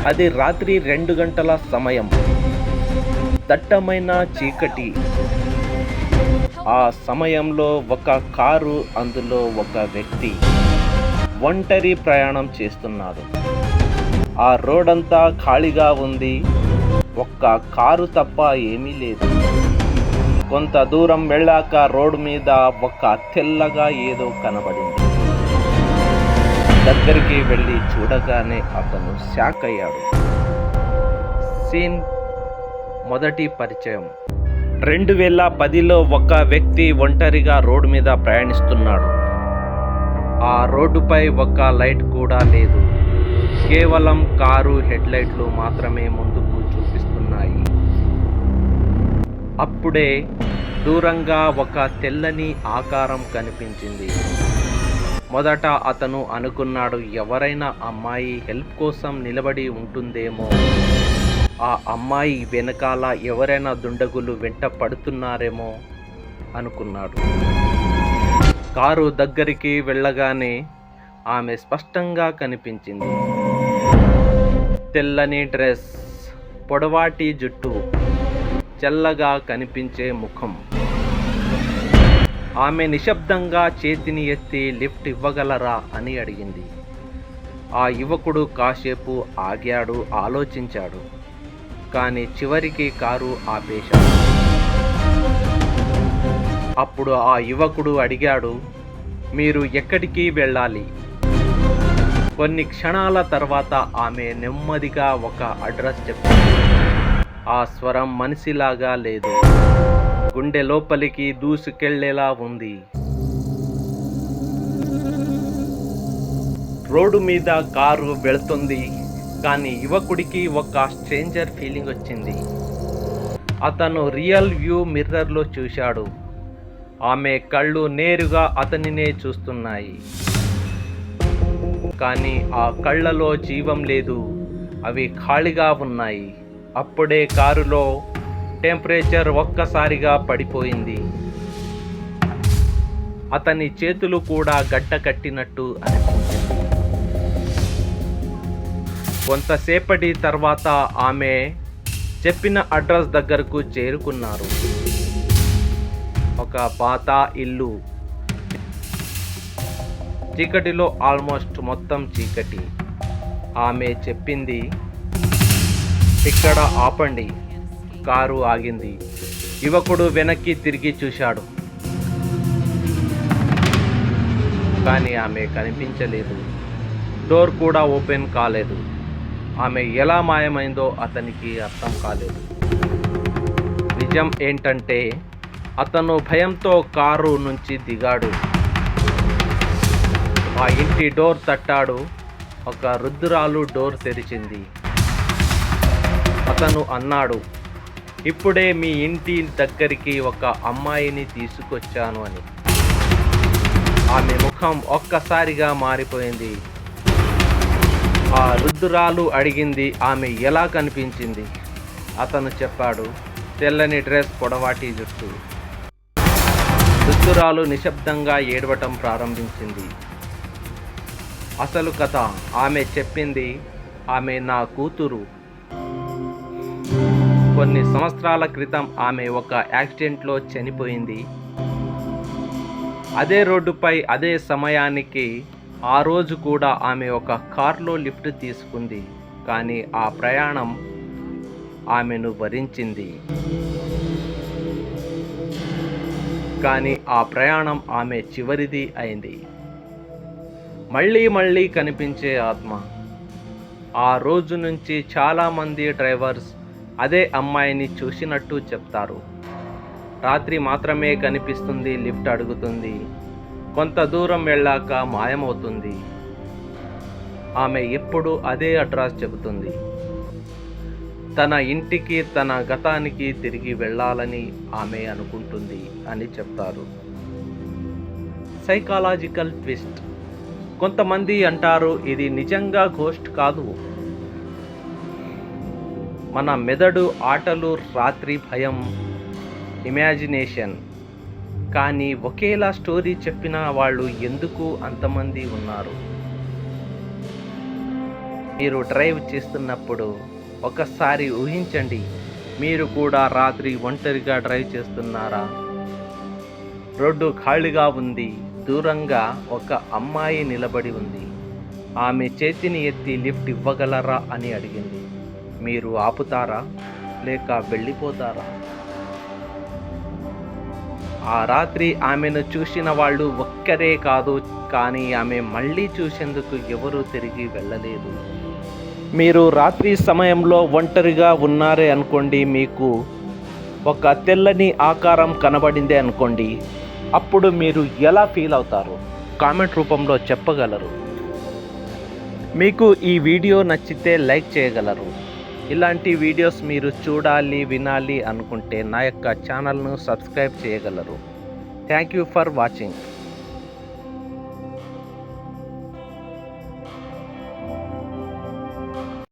అది రాత్రి 2 గంటల సమయం. దట్టమైన చీకటి. ఆ సమయంలో ఒక కారు, అందులో ఒక వ్యక్తి ఒంటరి ప్రయాణం చేస్తున్నాడు. ఆ రోడంతా ఖాళీగా ఉంది. ఒక్క కారు తప్ప ఏమీ లేదు. కొంత దూరం వెళ్ళాక రోడ్డు మీద ఒక తెల్లగా ఏదో కనబడింది. దగ్గరికి వెళ్ళి చూడగానే అతను షాక్ అయ్యాడు. సీన్ మొదటి పరిచయం. 2010లో ఒక వ్యక్తి ఒంటరిగా రోడ్డు మీద ప్రయాణిస్తున్నాడు. ఆ రోడ్డుపై ఒక లైట్ కూడా లేదు. కేవలం కారు హెడ్లైట్లు మాత్రమే ముందుకు చూపిస్తున్నాయి. అప్పుడే దూరంగా ఒక తెల్లని ఆకారం కనిపించింది. మొదట అతను అనుకున్నాడు, ఎవరైనా అమ్మాయి హెల్ప్ కోసం నిలబడి ఉంటుందేమో. ఆ అమ్మాయి వెనకాల ఎవరైనా దుండగులు వెంట పడుతున్నారేమో అనుకున్నాడు. కారు దగ్గరికి వెళ్ళగానే ఆమె స్పష్టంగా కనిపించింది. తెల్లని డ్రెస్, పొడవాటి జుట్టు, చల్లగా కనిపించే ముఖం. ఆమె నిశ్శబ్దంగా చేతిని ఎత్తి లిఫ్ట్ ఇవ్వగలరా అని అడిగింది. ఆ యువకుడు కాసేపు ఆగాడు, ఆలోచించాడు. కానీ చివరికి కారు ఆపేశాడు. అప్పుడు ఆ యువకుడు అడిగాడు, మీరు ఎక్కడికి వెళ్ళాలి? కొన్ని క్షణాల తర్వాత ఆమె నెమ్మదిగా ఒక అడ్రస్ చెప్పింది. ఆ స్వరం మనిషిలాగా లేదు, గుండె లోపలికి దూసుకెళ్లేలా ఉంది. రోడ్డు మీద కారు వెళుతుంది, కానీ యువకుడికి ఒక స్ట్రేంజర్ ఫీలింగ్ వచ్చింది. అతను రియల్ వ్యూ మిర్రర్లో చూశాడు. ఆమె కళ్ళు నేరుగా అతనినే చూస్తున్నాయి. కానీ ఆ కళ్ళలో జీవం లేదు, అవి ఖాళీగా ఉన్నాయి. అప్పుడే కారులో టెంపరేచర్ ఒక్కసారిగా పడిపోయింది. అతని చేతులు కూడా గడ్డ కట్టినట్టు అనిపించింది. కొంతసేపటి తర్వాత ఆమె చెప్పిన అడ్రస్ దగ్గరకు చేరుకున్నారు. ఒక పాత ఇల్లు. చీకటిలో ఆల్మోస్ట్ మొత్తం చీకటి. ఆమె చెప్పింది, ఇక్కడ ఆపండి. కారు ఆగింది. యువకుడు వెనక్కి తిరిగి చూశాడు. కానీ ఆమె కనిపించలేదు. డోర్ కూడా ఓపెన్ కాలేదు. ఆమె ఎలా మాయమైందో అతనికి అర్థం కాలేదు. నిజం ఏంటంటే అతను భయంతో కారు నుంచి దిగాడు. ఆ ఇంటి డోర్ తట్టాడు. ఒక వృద్ధురాలు డోర్ తెరిచింది. అతను అన్నాడు, ఇప్పుడే మీ ఇంటి దగ్గరికి ఒక అమ్మాయిని తీసుకొచ్చాను అని. ఆమె ముఖం ఒక్కసారిగా మారిపోయింది. ఆ వృద్ధురాలు అడిగింది, ఆమె ఎలా కనిపించింది? అతను చెప్పాడు, తెల్లని డ్రెస్, పొడవాటి జుట్టు. వృద్ధురాలు నిశ్శబ్దంగా ఏడవటం ప్రారంభించింది. అసలు కథ ఆమె చెప్పింది, ఆమె నా కూతురు. కొన్ని సంవత్సరాల క్రితం ఆమె ఒక యాక్సిడెంట్లో చనిపోయింది. అదే రోడ్డుపై అదే సమయానికి ఆ రోజు కూడా ఆమె ఒక కార్లో లిఫ్ట్ తీసుకుంది. కానీ ఆ ప్రయాణం ఆమెను భరించింది. కానీ ఆ ప్రయాణం ఆమె చివరిది అయింది. మళ్ళీ మళ్ళీ కనిపించే ఆత్మ. ఆ రోజు నుంచి చాలామంది డ్రైవర్స్ అదే అమ్మాయిని చూసినట్టు చెప్తారు. రాత్రి మాత్రమే కనిపిస్తుంది, లిఫ్ట్ అడుగుతుంది, కొంత దూరం వెళ్ళాక మాయమవుతుంది. ఆమె ఎప్పుడు అదే అడ్రస్ చెబుతుంది. తన ఇంటికి, తన గతానికి తిరిగి వెళ్ళాలని ఆమె అనుకుంటుంది అని చెప్తారు. Psychological twist. కొంతమంది అంటారు ఇది నిజంగా గోస్ట్ కాదు, మన మెదడు ఆటలు, రాత్రి భయం, ఇమాజినేషన్. కానీ ఒకేలా స్టోరీ చెప్పిన వాళ్ళు ఎందుకు అంతమంది ఉన్నారు? మీరు డ్రైవ్ చేస్తున్నప్పుడు ఒకసారి ఊహించండి, మీరు కూడా రాత్రి ఒంటరిగా డ్రైవ్ చేస్తున్నారా? రోడ్డు ఖాళీగా ఉంది. దూరంగా ఒక అమ్మాయి నిలబడి ఉంది. ఆమె చేతిని ఎత్తి లిఫ్ట్ ఇవ్వగలరా అని అడిగింది. మీరు ఆపుతారా లేక వెళ్ళిపోతారా? ఆ రాత్రి ఆమెను చూసిన వాళ్ళు ఒక్కరే కాదు, కానీ ఆమె మళ్ళీ చూసేందుకు ఎవరూ తిరిగి వెళ్ళలేదు. మీరు రాత్రి సమయంలో ఒంటరిగా ఉన్నారే అనుకోండి, మీకు ఒక తెల్లని ఆకారం కనబడిందే అనుకోండి, అప్పుడు మీరు ఎలా ఫీల్ అవుతారు? కామెంట్ రూపంలో చెప్పగలరు. మీకు ఈ వీడియో నచ్చితే లైక్ చేయగలరు. ఇలాంటి వీడియోస్ మీరు చూడాలి, వినాలి అనుకుంటే నా యొక్క ఛానల్ను సబ్స్క్రైబ్ చేయగలరు. Thank you for watching.